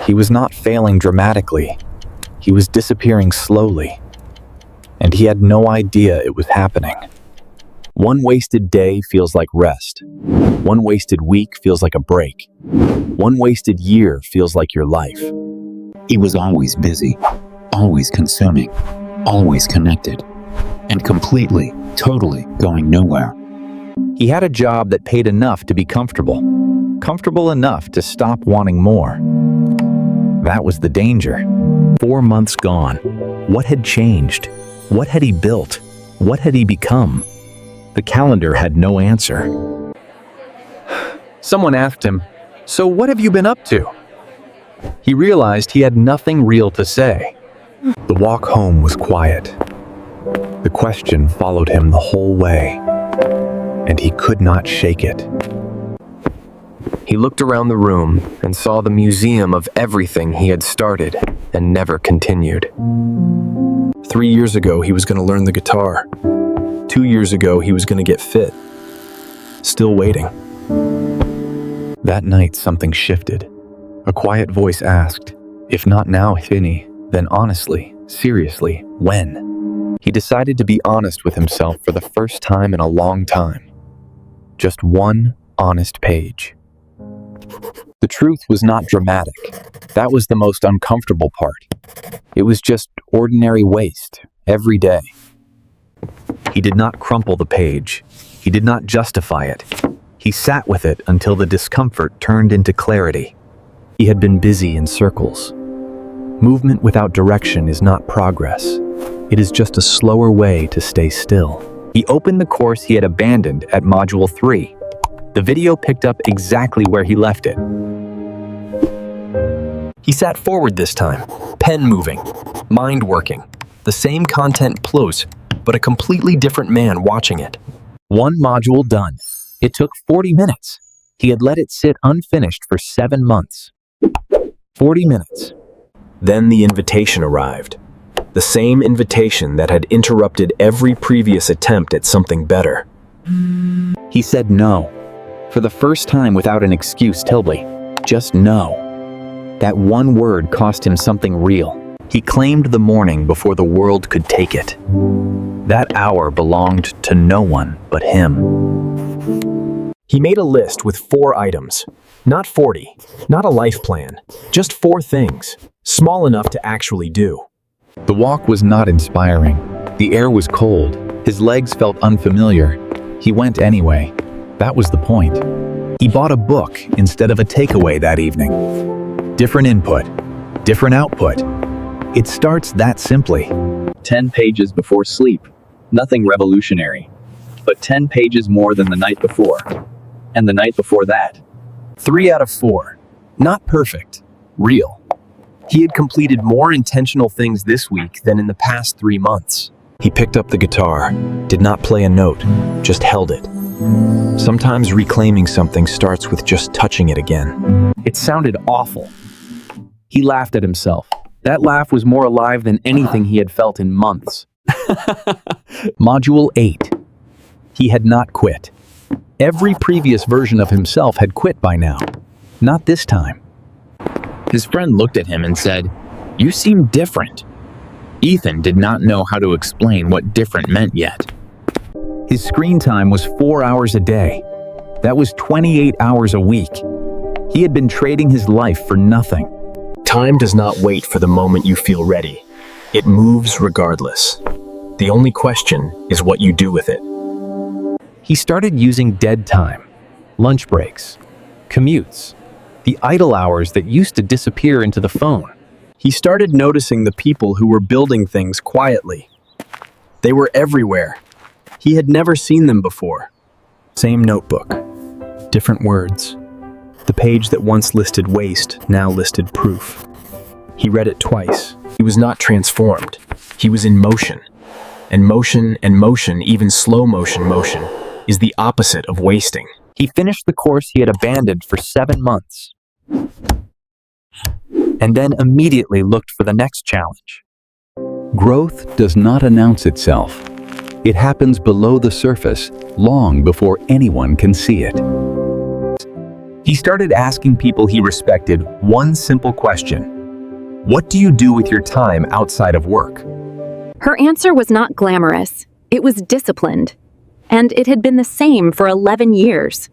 He was not failing dramatically. He was disappearing slowly. And he had no idea it was happening. One wasted day feels like rest. One wasted week feels like a break. One wasted year feels like your life. He was always busy, always consuming, always connected, and completely, totally going nowhere. He had a job that paid enough to be comfortable. Comfortable enough to stop wanting more. That was the danger. 4 months gone. What had changed? What had he built? What had he become? The calendar had no answer. Someone asked him, "So what have you been up to?" He realized he had nothing real to say. The walk home was quiet. The question followed him the whole way, and he could not shake it. He looked around the room and saw the museum of everything he had started and never continued. 3 years ago, he was going to learn the guitar. 2 years ago, he was going to get fit. Still waiting. That night, something shifted. A quiet voice asked, "If not now, Finney, then honestly, seriously, when?" He decided to be honest with himself for the first time in a long time. Just one honest page. The truth was not dramatic. That was the most uncomfortable part. It was just ordinary waste, every day. He did not crumple the page. He did not justify it. He sat with it until the discomfort turned into clarity. He had been busy in circles. Movement without direction is not progress. It is just a slower way to stay still. He opened the course he had abandoned at Module 3. The video picked up exactly where he left it. He sat forward this time, pen moving, mind working. The same content close, but a completely different man watching it. One module done. It took 40 minutes. He had let it sit unfinished for 7 months. 40 minutes. Then the invitation arrived. The same invitation that had interrupted every previous attempt at something better. He said no. For the first time without an excuse, Tilby. Just no. That one word cost him something real. He claimed the morning before the world could take it. That hour belonged to no one but him. He made a list with 4 items. Not 40, not a life plan. Just 4 things, small enough to actually do. The walk was not inspiring. The air was cold. His legs felt unfamiliar. He went anyway. That was the point. He bought a book instead of a takeaway that evening. Different input, different output. It starts that simply. 10 pages before sleep. Nothing revolutionary. But 10 pages more than the night before. And the night before that. 3 out of 4. Not perfect. Real. He had completed more intentional things this week than in the past 3 months. He picked up the guitar, did not play a note, just held it. Sometimes reclaiming something starts with just touching it again. It sounded awful. He laughed at himself. That laugh was more alive than anything he had felt in months. Module 8. He had not quit. Every previous version of himself had quit by now. Not this time. His friend looked at him and said, "You seem different." Ethan did not know how to explain what different meant yet. His screen time was 4 hours a day. That was 28 hours a week. He had been trading his life for nothing. Time does not wait for the moment you feel ready. It moves regardless. The only question is what you do with it. He started using dead time, lunch breaks, commutes, the idle hours that used to disappear into the phone. He started noticing the people who were building things quietly. They were everywhere. He had never seen them before. Same notebook, different words. The page that once listed waste now listed proof. He read it twice. He was not transformed. He was in motion. And motion, even slow motion, is the opposite of wasting. He finished the course he had abandoned for 7 months. And then immediately looked for the next challenge. Growth does not announce itself. It happens below the surface, long before anyone can see it. He started asking people he respected one simple question. What do you do with your time outside of work? Her answer was not glamorous. It was disciplined. And it had been the same for 11 years.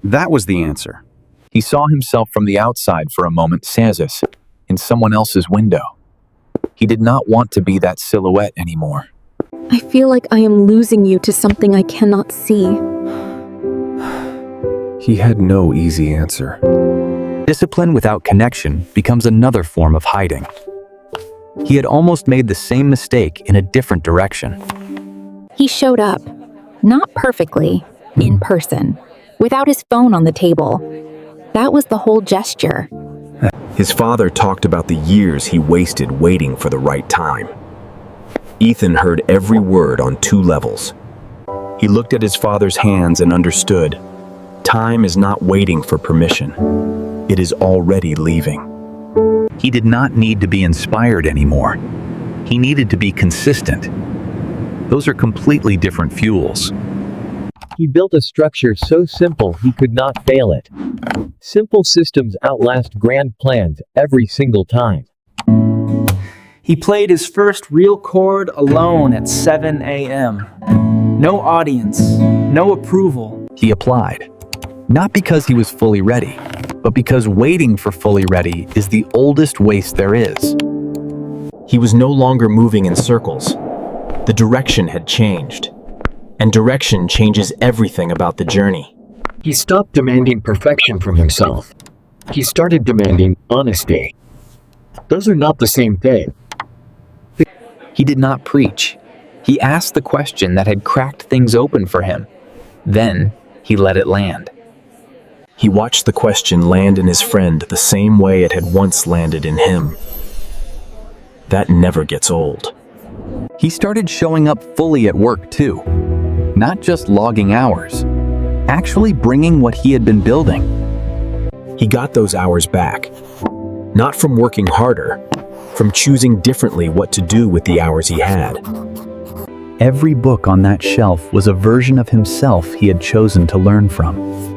That was the answer. He saw himself from the outside for a moment, Sansus, in someone else's window. He did not want to be that silhouette anymore. I feel like I am losing you to something I cannot see. He had no easy answer. Discipline without connection becomes another form of hiding. He had almost made the same mistake in a different direction. He showed up, not perfectly, in person, without his phone on the table. That was the whole gesture. His father talked about the years he wasted waiting for the right time. Ethan heard every word on 2 levels. He looked at his father's hands and understood. Time is not waiting for permission. It is already leaving. He did not need to be inspired anymore. He needed to be consistent. Those are completely different fuels. He built a structure so simple he could not fail it. Simple systems outlast grand plans every single time. He played his first real chord alone at 7 a.m. No audience, no approval. He applied. Not because he was fully ready, but because waiting for fully ready is the oldest waste there is. He was no longer moving in circles. The direction had changed. And direction changes everything about the journey. He stopped demanding perfection from himself. He started demanding honesty. Those are not the same thing. He did not preach. He asked the question that had cracked things open for him. Then he let it land. He watched the question land in his friend the same way it had once landed in him. That never gets old. He started showing up fully at work too. Not just logging hours, actually bringing what he had been building. He got those hours back. Not from working harder, from choosing differently what to do with the hours he had. Every book on that shelf was a version of himself he had chosen to learn from.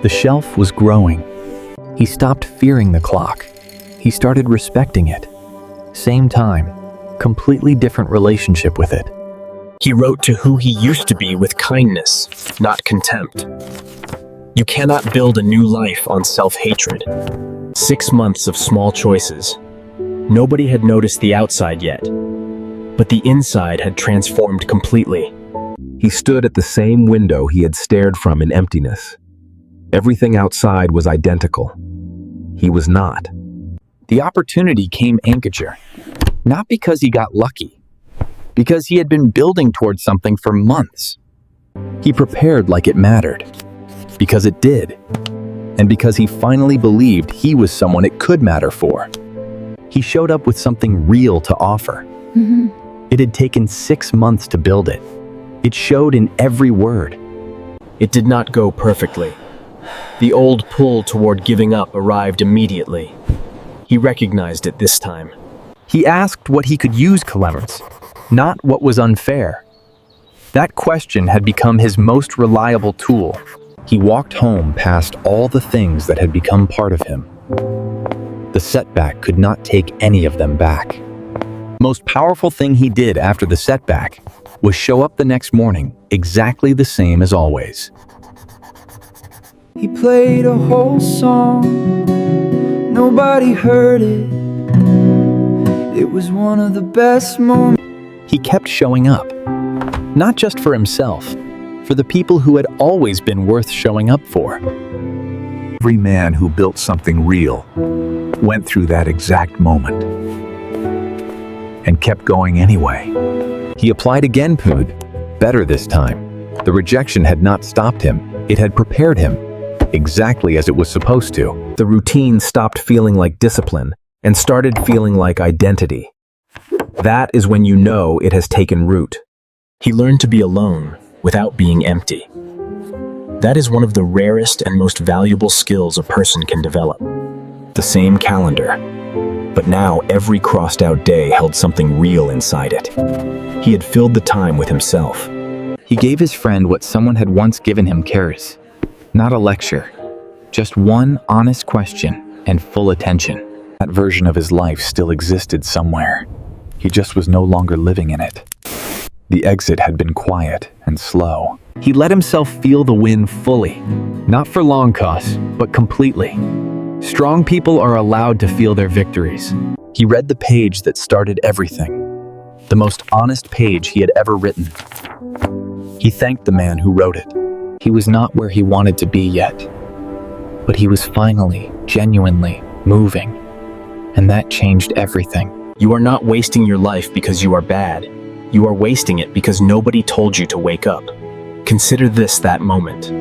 The shelf was growing. He stopped fearing the clock. He started respecting it. Same time, completely different relationship with it. He wrote to who he used to be with kindness, not contempt. You cannot build a new life on self-hatred. 6 months of small choices. Nobody had noticed the outside yet, but the inside had transformed completely. He stood at the same window he had stared from in emptiness. Everything outside was identical. He was not. The opportunity came Ankager, not because he got lucky, because he had been building towards something for months. He prepared like it mattered, because it did, and because he finally believed he was someone it could matter for. He showed up with something real to offer. It had taken 6 months to build it. It showed in every word. It did not go perfectly. The old pull toward giving up arrived immediately. He recognized it this time. He asked what he could use Clemens, not what was unfair. That question had become his most reliable tool. He walked home past all the things that had become part of him. The setback could not take any of them back. Most powerful thing he did after the setback was show up the next morning exactly the same as always. He played a whole song, nobody heard it. It was one of the best moments. He kept showing up, not just for himself, for the people who had always been worth showing up for. Every man who built something real went through that exact moment and kept going anyway. He applied again, Pood. Better this time. The rejection had not stopped him. It had prepared him, exactly as it was supposed to. The routine stopped feeling like discipline and started feeling like identity. That is when you know it has taken root. He learned to be alone without being empty. That is one of the rarest and most valuable skills a person can develop. The same calendar, but now every crossed out day held something real inside it. He had filled the time with himself. He gave his friend what someone had once given him, Karis. Not a lecture, Just one honest question and full attention. That version of his life still existed somewhere. He just was no longer living in it. The exit had been quiet and slow. He let himself feel the win fully. Not for long, Cos, but completely. Strong people are allowed to feel their victories. He read the page that started everything. The most honest page he had ever written. He thanked the man who wrote it. He was not where he wanted to be yet, but he was finally, genuinely moving. And that changed everything. You are not wasting your life because you are bad. You are wasting it because nobody told you to wake up. Consider this that moment.